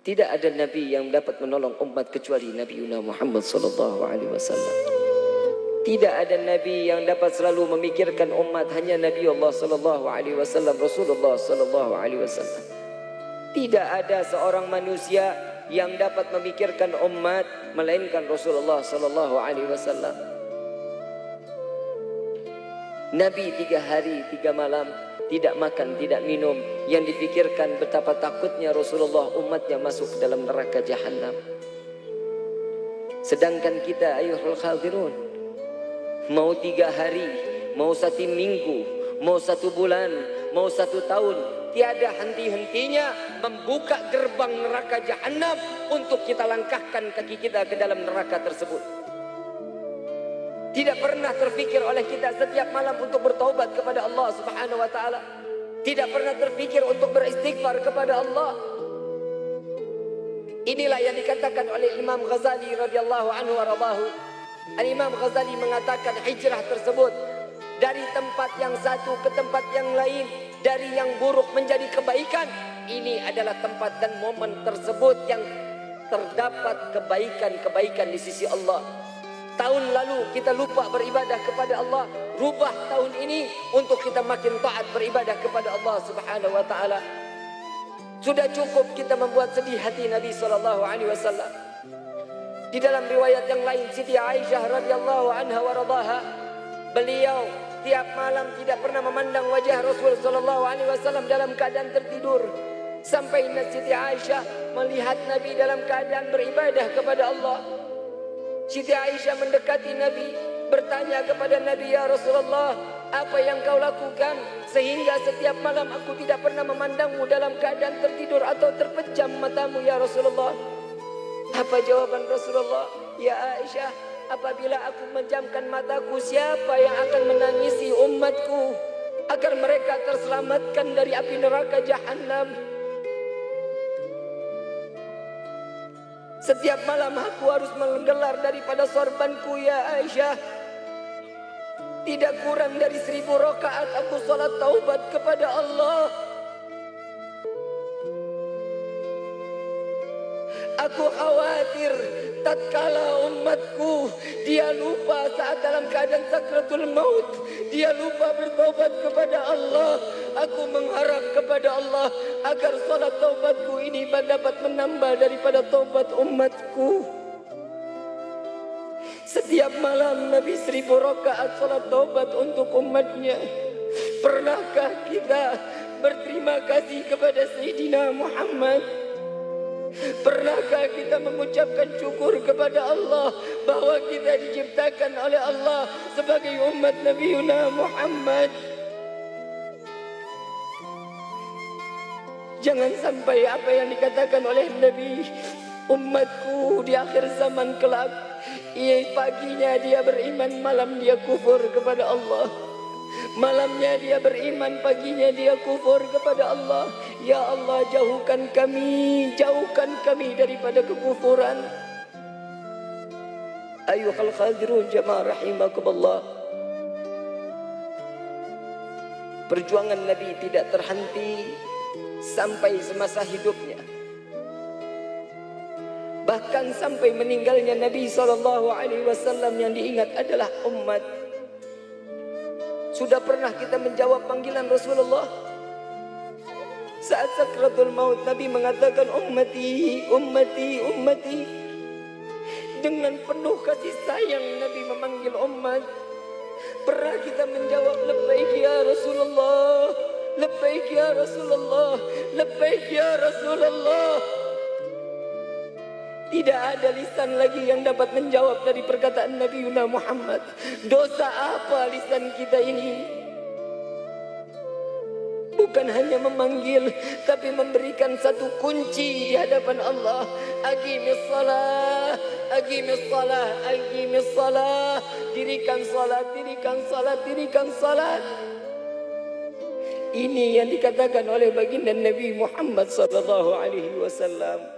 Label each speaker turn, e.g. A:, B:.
A: Tidak ada nabi yang dapat menolong umat kecuali Nabi Muhammad sallallahu alaihi wasallam. Tidak ada nabi yang dapat selalu memikirkan umat, hanya Nabi Allah sallallahu alaihi wasallam, Rasulullah sallallahu alaihi wasallam. Tidak ada seorang manusia yang dapat memikirkan umat melainkan Rasulullah sallallahu alaihi wasallam. Nabi 3 hari 3 malam tidak makan, tidak minum. Yang dipikirkan betapa takutnya Rasulullah umatnya masuk ke dalam neraka Jahannam. Sedangkan kita ayuhul khadirun, mau 3 hari, mau 1 minggu, mau 1 bulan, mau 1 tahun, tiada henti-hentinya membuka gerbang neraka Jahannam untuk kita langkahkan kaki kita ke dalam neraka tersebut. Tidak pernah terfikir oleh kita setiap malam untuk bertaubat kepada Allah Subhanahu wa taala. Tidak pernah terfikir untuk beristighfar kepada Allah. Inilah yang dikatakan oleh Imam Ghazali radhiyallahu anhu waradahu. Al-Imam Ghazali mengatakan hijrah tersebut dari tempat yang satu ke tempat yang lain, dari yang buruk menjadi kebaikan, ini adalah tempat dan momen tersebut yang terdapat kebaikan-kebaikan di sisi Allah. Tahun lalu kita lupa beribadah kepada Allah, rubah tahun ini untuk kita makin taat beribadah kepada Allah Subhanahu wa taala. Sudah cukup kita membuat sedih hati Nabi sallallahu alaihi wasallam. Di dalam riwayat yang lain, Siti Aisyah radhiyallahu anha wa radhaha, beliau tiap malam tidak pernah memandang wajah Rasul sallallahu alaihi wasallam dalam keadaan tertidur. Sampai Siti Aisyah melihat Nabi dalam keadaan beribadah kepada Allah. Siti Aisyah mendekati Nabi, bertanya kepada Nabi, "Ya Rasulullah, apa yang kau lakukan sehingga setiap malam aku tidak pernah memandangmu dalam keadaan tertidur atau terpejam matamu, ya Rasulullah?" Apa jawaban Rasulullah? "Ya Aisyah, apabila aku menjamkan mataku, siapa yang akan menangisi umatku agar mereka terselamatkan dari api neraka Jahannam? Setiap malam aku harus menggelar daripada sorbanku, ya Aisyah. Tidak kurang dari 1000 rakaat aku salat taubat kepada Allah. Aku khawatir tatkala umatku dia lupa saat dalam keadaan sakratul maut, dia lupa bertaubat kepada Allah. Aku mengharap kepada Allah agar salat taubatku ini dapat menambah daripada taubat umatku." Setiap malam Nabi 1000 rakaat salat taubat untuk umatnya. Pernahkah kita berterima kasih kepada Sayyidina Muhammad? Pernahkah kita mengucapkan syukur kepada Allah bahwa kita diciptakan oleh Allah sebagai umat Nabi Muhammad? Jangan sampai apa yang dikatakan oleh Nabi, umatku di akhir zaman kelak, paginya dia beriman, malam dia kufur kepada Allah. Malamnya dia beriman, paginya dia kufur kepada Allah. Ya Allah, jauhkan kami daripada kekufuran. Ayuhal khadirun jamaah rahimakumullah. Perjuangan Nabi tidak terhenti sampai semasa hidupnya. Bahkan sampai meninggalnya Nabi SAW yang diingat adalah umat. Sudah pernah kita menjawab panggilan Rasulullah? Saat sakratul maut Nabi mengatakan ummati, ummati, ummati. Dengan penuh kasih sayang Nabi memanggil umat. Pernah kita menjawab labbaik ya Rasulullah, labbaik ya Rasulullah, labbaik ya Rasulullah. Tidak ada lisan lagi yang dapat menjawab dari perkataan Nabi Muhammad. Dosa apa lisan kita ini? Bukan hanya memanggil, tapi memberikan satu kunci di hadapan Allah. Aqimis salah, aqimis salah, aqimis salah. Dirikan salat, dirikan salat, dirikan salat. Ini yang dikatakan oleh baginda Nabi Muhammad sallallahu alaihi wasallam.